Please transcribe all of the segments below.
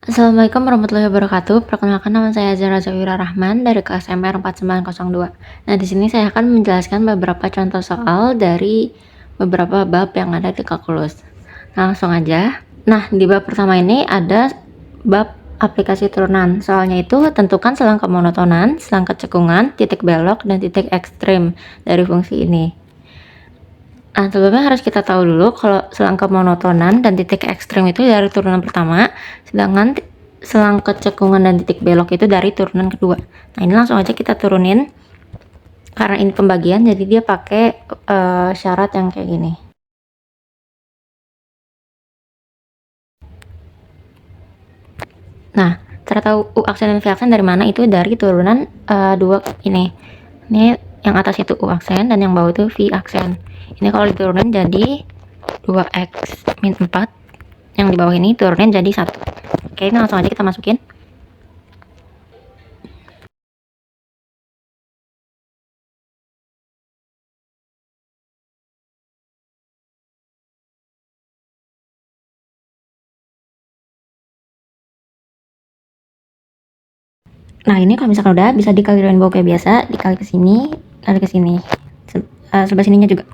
Assalamualaikum warahmatullahi wabarakatuh. Perkenalkan, nama saya Zahra Zawira Rahman dari kelas MR 4902. Nah, di sini saya akan menjelaskan beberapa contoh soal dari beberapa bab yang ada di kalkulus. Nah, langsung aja. Nah, di bab pertama ini ada bab aplikasi turunan. Soalnya itu tentukan selang kemonotonan, selang kecekungan, titik belok, dan titik ekstrim dari fungsi ini. Nah, sebelumnya harus kita tahu dulu kalau selang kemonotonan dan titik ekstrim itu dari turunan pertama, sedangkan selang kecekungan dan titik belok itu dari turunan kedua. Nah, ini langsung aja kita turunin. Karena ini pembagian, jadi dia pakai syarat yang kayak gini. Nah, cara tahu U aksen dan V aksen dari mana itu dari turunan dua ini. Ini yang atas itu U aksen dan yang bawah itu V aksen. Ini kalau diturunin jadi 2x min 4, yang di bawah ini turunin jadi 1. Oke, ini langsung aja kita masukin. Nah, ini kalau misalkan udah bisa dikali rainbow kayak biasa, dikali ke sini, kali ke sini. Sebelah sininya juga.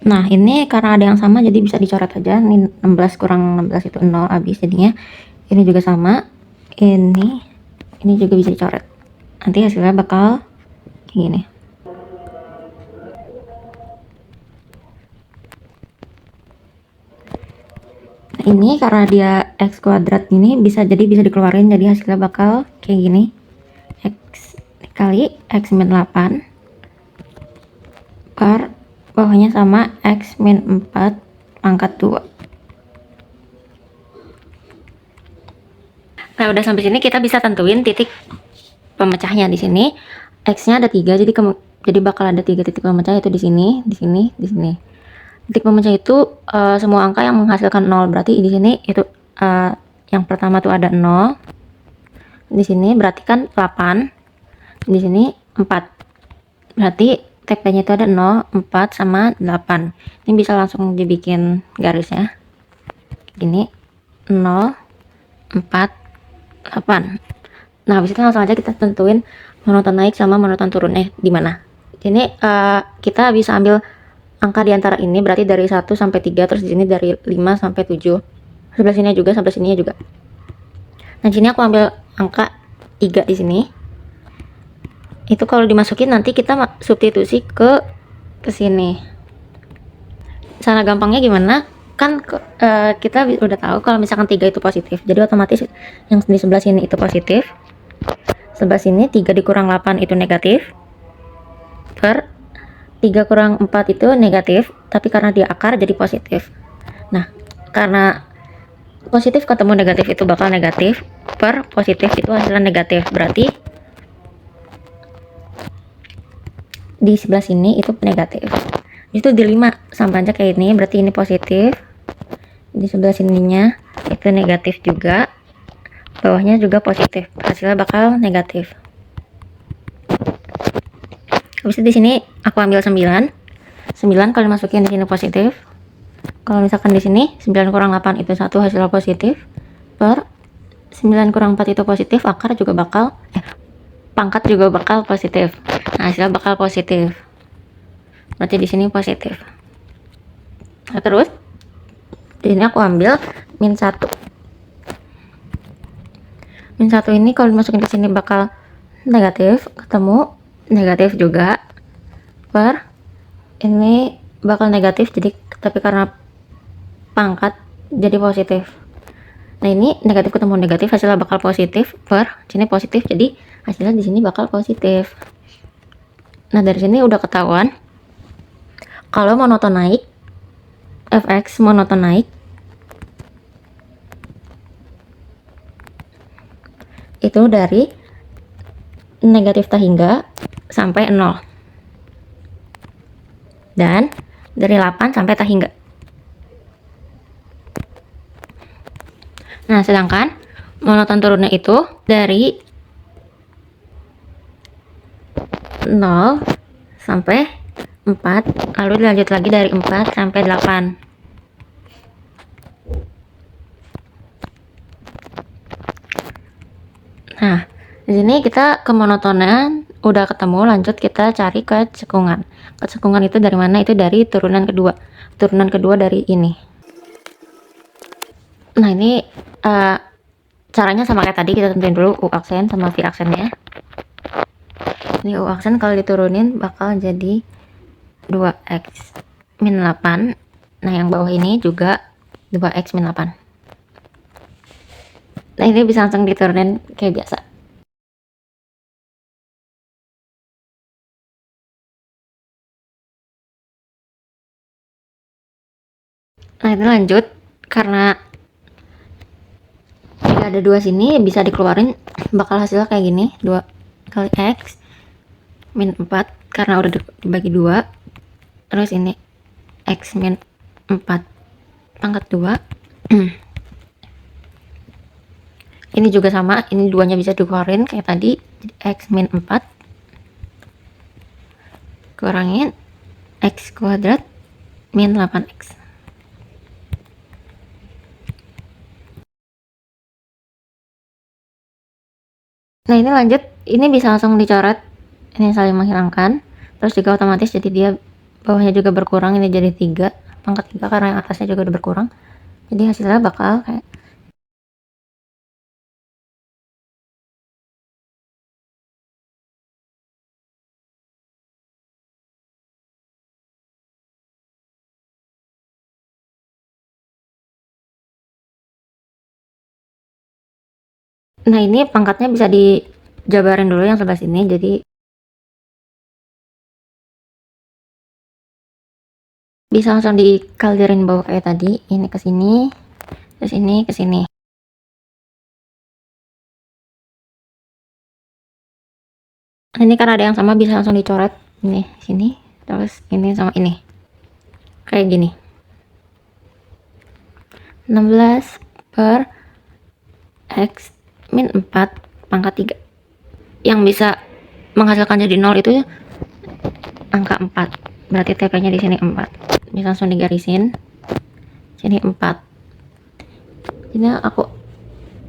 Nah, ini karena ada yang sama jadi bisa dicoret aja. Ini 16 kurang 16 itu 0 habis jadinya. Ini juga sama. Ini juga bisa dicoret. Nanti hasilnya bakal kayak gini. Nah, ini karena dia x kuadrat ini bisa dikeluarin, jadi hasilnya bakal kayak gini. X dikali x min 8 per bawahnya sama x min 4 pangkat 2. Nah, udah sampai sini kita bisa tentuin titik pemecahnya. Di sini x-nya ada 3, jadi bakal ada 3 titik pemecah, yaitu di sini, di sini, di sini. Titik pemecah itu semua angka yang menghasilkan 0, berarti di sini itu yang pertama tuh ada 0. Di sini berarti kan 8. Di sini 4. Berarti TP-nya itu ada 0, 4 sama 8. Ini bisa langsung dibikin garisnya. Gini, 0, 4, 8. Nah, habis itu langsung aja kita tentuin monoton naik sama monoton turun. Di mana? Ini kita bisa ambil angka di antara ini, berarti dari 1 sampai 3, terus di sini dari 5 sampai 7. Sebelah sini juga, sampai sininya juga. Nah, di sini aku ambil angka 3 di sini. Itu kalau dimasukin nanti kita substitusi ke sini. Cara gampangnya gimana? Kan kita udah tahu kalau misalkan 3 itu positif, jadi otomatis yang di sebelah sini itu positif. Sebelah sini 3 dikurang 8 itu negatif, per 3 kurang 4 itu negatif, tapi karena dia akar jadi positif. Nah, karena positif ketemu negatif itu bakal negatif, per positif itu hasilnya negatif, berarti di sebelah sini itu negatif. Itu di 5 sama aja kayak ini, berarti ini positif. Di sebelah sininya itu negatif juga, bawahnya juga positif, hasilnya bakal negatif. Habis itu di sini aku ambil 9. 9 kalau dimasukin di sini positif. Kalau misalkan di sini 9 kurang 8 itu 1, hasilnya positif, per 9 kurang 4 itu positif, akar juga bakal pangkat juga bakal positif. Nah, hasilnya bakal positif. Berarti di sini positif. Nah, terus di sini aku ambil min 1. Min 1 ini kalau dimasukin ke sini bakal negatif, ketemu negatif juga, per ini bakal negatif, jadi tapi karena pangkat jadi positif. Nah, ini negatif ketemu negatif, hasilnya bakal positif, per sini positif, jadi hasilnya di sini bakal positif. Nah, dari sini udah ketahuan kalau monoton naik, fx monoton naik itu dari negatif tak hingga sampai 0, dan dari 8 sampai tak hingga. Nah, sedangkan monoton turunnya itu dari 0 sampai 4, lalu dilanjut lagi dari 4 sampai 8. Nah, di sini kita kemonotonan udah ketemu, lanjut kita cari kecekungan. Kecekungan itu dari mana? Itu dari turunan kedua. Turunan kedua dari ini. Nah, ini caranya sama kayak tadi, kita tentuin dulu U aksen sama V aksennya. Ini U aksen kalau diturunin bakal jadi 2x min 8. Nah, yang bawah ini juga 2x min 8. Nah, ini bisa langsung diturunin kayak biasa. Nah, ini lanjut, karena jika ada 2 sini bisa dikeluarin, bakal hasilnya kayak gini, 2 kali x min 4 karena udah dibagi 2. Terus ini x min 4 pangkat 2. Ini juga sama, ini duanya bisa dikeluarin kayak tadi, jadi x min 4 kurangin x kuadrat min 8x. Nah, ini lanjut, ini bisa langsung dicoret, ini saling menghilangkan, terus juga otomatis jadi dia bawahnya juga berkurang, ini jadi 3 pangkat 3 karena yang atasnya juga udah berkurang, jadi hasilnya bakal kayak nah, ini pangkatnya bisa dijabarin dulu yang sebelah sini, jadi bisa langsung dikalderin bawah kayak tadi, ini ke sini, terus ini ke sini. Ini karena ada yang sama bisa langsung dicoret, ini sini, terus ini sama ini. Kayak gini. 16 per x min 4 pangkat 3. Yang bisa menghasilkan jadi 0 itu angka 4. Berarti TP-nya di sini 4. Bisa langsung digarisin. Sini 4. Ini aku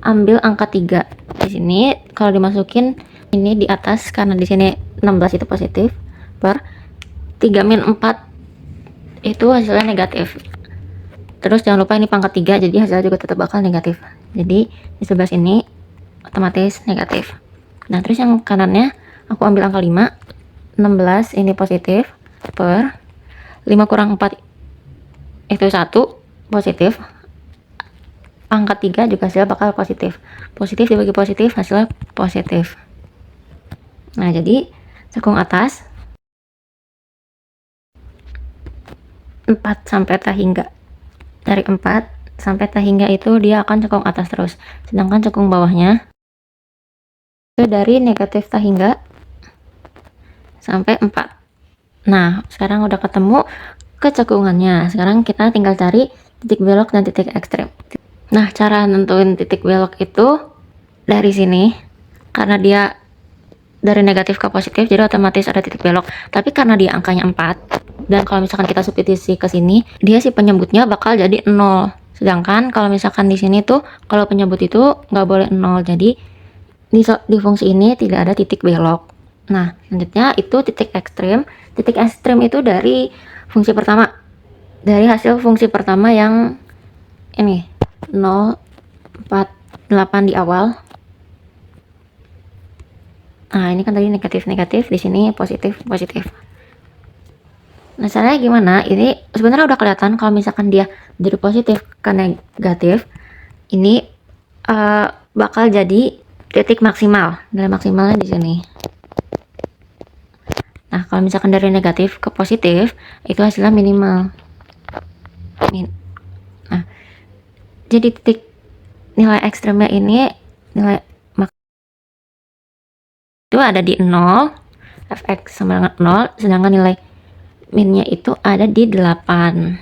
ambil angka 3 di sini. Kalau dimasukin ini di atas karena di sini 16 itu positif, per 3 min 4 itu hasilnya negatif. Terus jangan lupa ini pangkat 3, jadi hasilnya juga tetap bakal negatif. Jadi di sebelah sini otomatis negatif. Nah, terus yang kanannya aku ambil angka 5. 16 ini positif, per 5 kurang 4 itu 1, positif. Pangkat 3 juga hasilnya bakal positif. Positif dibagi positif, hasilnya positif. Nah, jadi cekung atas 4 sampai tak hingga. Dari 4 sampai tak hingga itu dia akan cekung atas terus. Sedangkan cekung bawahnya itu dari negatif tak hingga sampai 4. Nah, sekarang udah ketemu kecekungannya. Sekarang kita tinggal cari titik belok dan titik ekstrem. Nah, cara nentuin titik belok itu dari sini. Karena dia dari negatif ke positif, jadi otomatis ada titik belok. Tapi karena dia angkanya 4, dan kalau misalkan kita substitusi ke sini, dia si penyebutnya bakal jadi 0. Sedangkan kalau misalkan di sini tuh, kalau penyebut itu nggak boleh 0. Jadi di fungsi ini tidak ada titik belok. Nah, selanjutnya itu titik ekstrem. Titik ekstrem itu dari fungsi pertama. Dari hasil fungsi pertama yang ini 0, 4, 8 di awal. Nah, ini kan tadi negatif-negatif, di sini positif-positif. Nah, caranya gimana? Ini sebenarnya udah kelihatan kalau misalkan dia jadi positif ke negatif, ini bakal jadi titik maksimal. Nilai maksimalnya di sini. Nah, kalau misalkan dari negatif ke positif, itu hasilnya minimal. Nah, jadi titik nilai ekstremnya ini, nilai itu ada di 0, fx sama dengan 0, sedangkan nilai minnya itu ada di 8.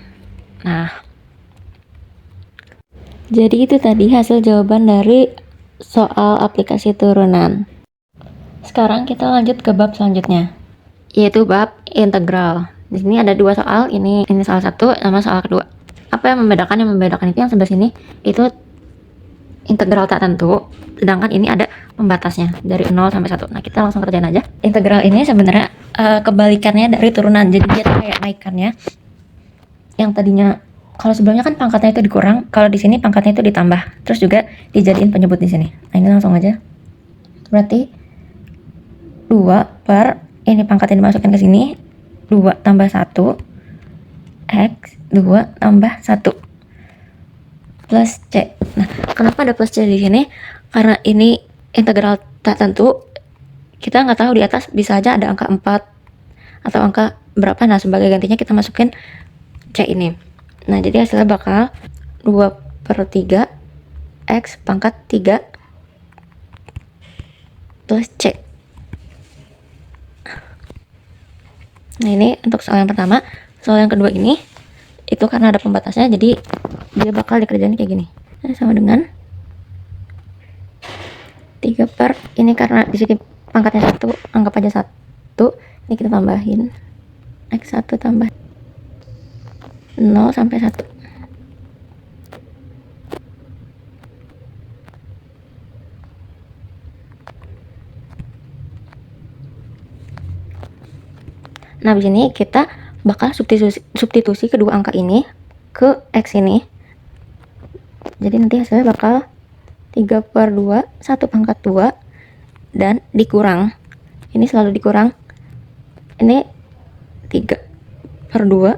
Nah, jadi itu tadi hasil jawaban dari soal aplikasi turunan. Sekarang kita lanjut ke bab selanjutnya. yaitu bab integral. Di sini ada dua soal, ini soal satu sama soal kedua. Apa yang membedakan? Yang membedakan itu yang sebelah sini itu integral tak tentu, sedangkan ini ada pembatasnya dari 0 sampai 1. Nah, kita langsung kerjain aja. Integral ini sebenarnya kebalikannya dari turunan, jadi dia kayak naikkannya. Yang tadinya kalau sebelumnya kan pangkatnya itu dikurang, kalau di sini pangkatnya itu ditambah, terus juga dijadiin penyebut di sini. Nah, ini langsung aja. Berarti 2 per ini pangkatnya dimasukin ke sini, 2 tambah 1 x 2 tambah 1 plus c. Nah, kenapa ada plus c di sini? Karena ini integral tak tentu, kita nggak tahu di atas bisa aja ada angka 4 atau angka berapa. Nah, sebagai gantinya kita masukin c ini. Nah, jadi hasilnya bakal 2 per 3 x pangkat 3 plus c. Nah, ini untuk soal yang pertama. Soal yang kedua ini, itu karena ada pembatasnya, jadi dia bakal dikerjain kayak gini. Nah, sama dengan 3 per, ini karena di sini pangkatnya 1, anggap aja 1. Ini kita tambahin x1 tambah 0 sampai 1. Nah, di sini kita bakal substitusi kedua angka ini ke x ini. Jadi nanti hasilnya bakal 3 per 2, 1 pangkat 2, dan dikurang. Ini selalu dikurang. Ini 3 per 2,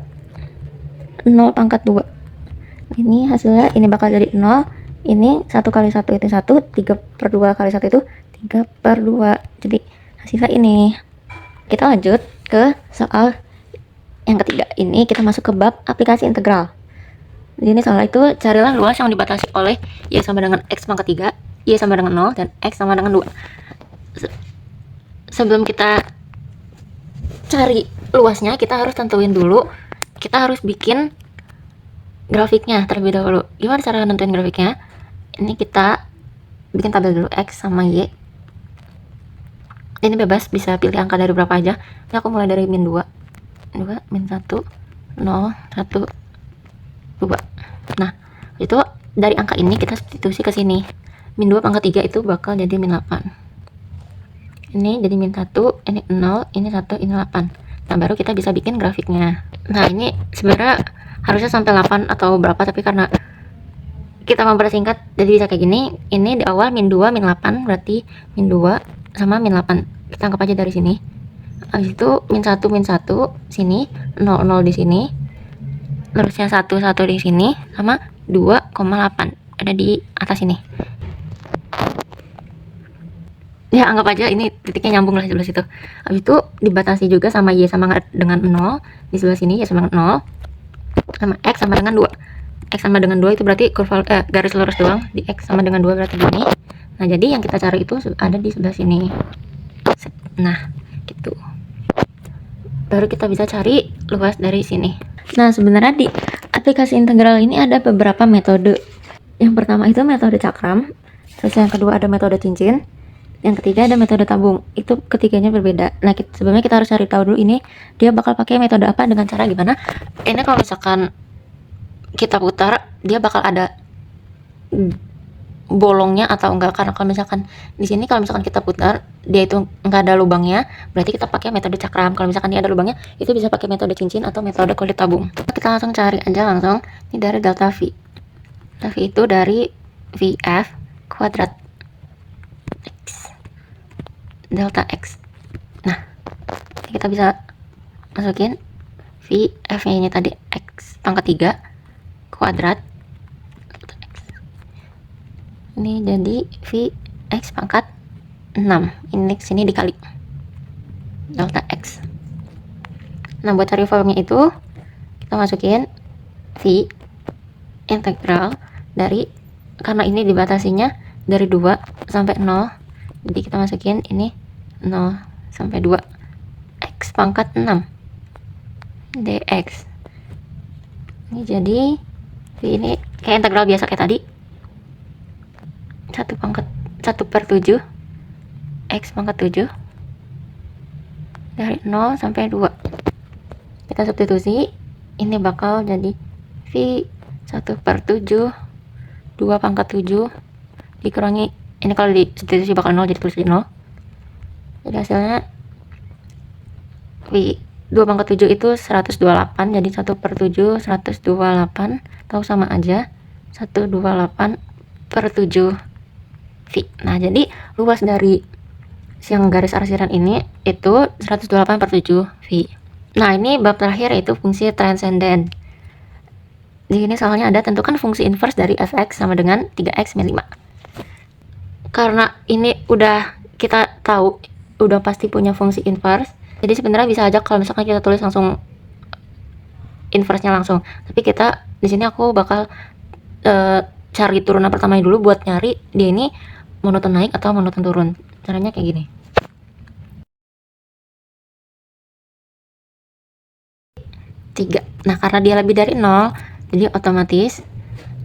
0 pangkat 2. Ini hasilnya, ini bakal jadi 0. Ini 1 kali 1 itu 1, 3 per 2 kali 1 itu 3 per 2. Jadi hasilnya ini. Kita lanjut ke soal yang ketiga. Ini kita masuk ke bab aplikasi integral. Jadi ini soal itu, carilah luas yang dibatasi oleh y sama dengan x pangkat 3, y sama dengan 0, dan x sama dengan 2. Sebelum kita cari luasnya, kita harus tentuin dulu, kita harus bikin grafiknya terlebih dahulu. Gimana cara nentuin grafiknya? Ini kita bikin tabel dulu, x sama y. Ini bebas, bisa pilih angka dari berapa aja. Ini aku mulai dari min 2, min 1, 0, 1, 2. Nah, itu dari angka ini kita substitusi ke sini. Min 2 pangkat 3 itu bakal jadi min 8. Ini jadi min 1, ini 0, ini 1, ini 8. Nah, baru kita bisa bikin grafiknya. Nah, ini sebenarnya harusnya sampai 8 atau berapa, tapi karena kita mempersingkat jadi bisa kayak gini. Ini di awal min 2, min 8, berarti min 2 sama min 8. Kita anggap aja dari sini. Habis itu min 1, sini, 0, 0 di sini. Lurusnya 1, 1 di sini, sama 2,8 ada di atas ini. Ya, anggap aja ini titiknya nyambung lah di sebelah situ. Habis itu dibatasi juga sama y sama dengan 0 di sebelah sini, y sama dengan 0, sama x sama dengan 2. X sama dengan 2 itu berarti kurva garis lurus doang. Di x sama dengan 2 berarti gini. Nah, jadi yang kita cari itu ada di sebelah sini. Nah, gitu. Baru kita bisa cari luas dari sini. Nah, sebenarnya di aplikasi integral ini ada beberapa metode. Yang pertama itu metode cakram, terus yang kedua ada metode cincin, yang ketiga ada metode tabung. Itu ketiganya berbeda. Nah, sebelumnya kita harus cari tahu dulu ini dia bakal pakai metode apa, dengan cara gimana. Ini kalau misalkan kita putar, dia bakal ada bolongnya atau enggak, karena kalau misalkan di sini kalau misalkan kita putar dia itu enggak ada lubangnya, berarti kita pakai metode cakram. Kalau misalkan dia ada lubangnya, itu bisa pakai metode cincin atau metode kulit tabung. Kita langsung cari aja langsung. Ini dari delta V. Delta V itu dari VF kuadrat X delta X. Nah, kita bisa masukin VF nya ini tadi X pangkat 3 kuadrat. Ini jadi V X pangkat 6. Ini sini dikali delta X. Nah, buat cari volumenya itu kita masukin V integral dari, karena ini dibatasinya dari 2 sampai 0, jadi kita masukin ini 0 sampai 2 X pangkat 6 dx. Ini jadi V ini kayak integral biasa kayak tadi, 1 per 7 X pangkat 7 dari 0 sampai 2. Kita substitusi, ini bakal jadi V 1/7 2 pangkat 7 dikurangi, ini kalau di substitusi bakal 0 jadi tulis di 0. Jadi hasilnya V 2 pangkat 7 itu 128, jadi 1/7 128, tahu sama aja 128/7 V. Nah, jadi luas dari yang garis arsiran ini itu 128/7 V. Nah, ini bab terakhir yaitu fungsi transenden. Di sini soalnya ada tentukan fungsi inverse dari fx sama dengan 3x min 5. Karena ini udah kita tahu, udah pasti punya fungsi inverse, jadi sebenarnya bisa aja kalau misalkan kita tulis langsung inverse-nya langsung. Tapi kita di sini aku bakal cari turunan pertamanya dulu buat nyari dia ini monoton naik atau monoton turun. Caranya kayak gini. Tiga. Nah, karena dia lebih dari 0, jadi otomatis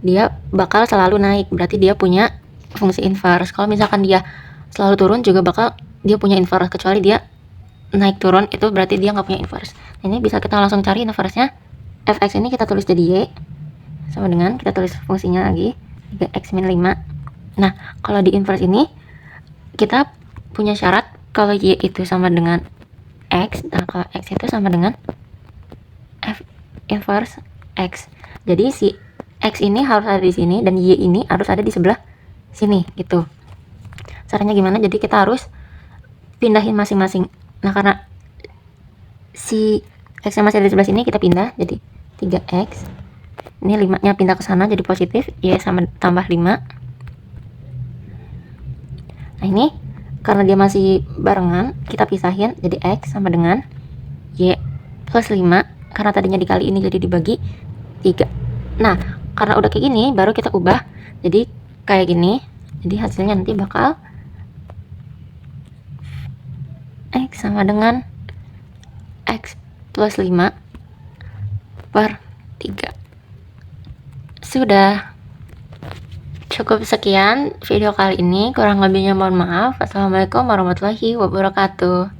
dia bakal selalu naik, berarti dia punya fungsi inverse. Kalau misalkan dia selalu turun juga bakal dia punya inverse, kecuali dia naik turun itu berarti dia nggak punya inverse. Ini bisa kita langsung cari inverse-nya. Fx ini kita tulis jadi y sama dengan, kita tulis fungsinya lagi 3x min 5. Nah, kalau di inverse ini kita punya syarat kalau y itu sama dengan x, nah kalau x itu sama dengan f inverse x. Jadi si x ini harus ada di sini dan y ini harus ada di sebelah sini gitu. Caranya gimana? Jadi kita harus pindahin masing-masing. Nah, karena si x yang masih ada di sebelah sini kita pindah jadi 3x. Ini 5-nya pindah ke sana jadi positif, y sama tambah 5. Nah, ini karena dia masih barengan, kita pisahin jadi x sama dengan y plus 5. Karena tadinya dikali ini jadi dibagi 3. Nah, karena udah kayak gini baru kita ubah jadi kayak gini. Jadi hasilnya nanti bakal x sama dengan x plus 5 per 3. Sudah. Cukup sekian video kali ini, kurang lebihnya mohon maaf. Assalamualaikum warahmatullahi wabarakatuh.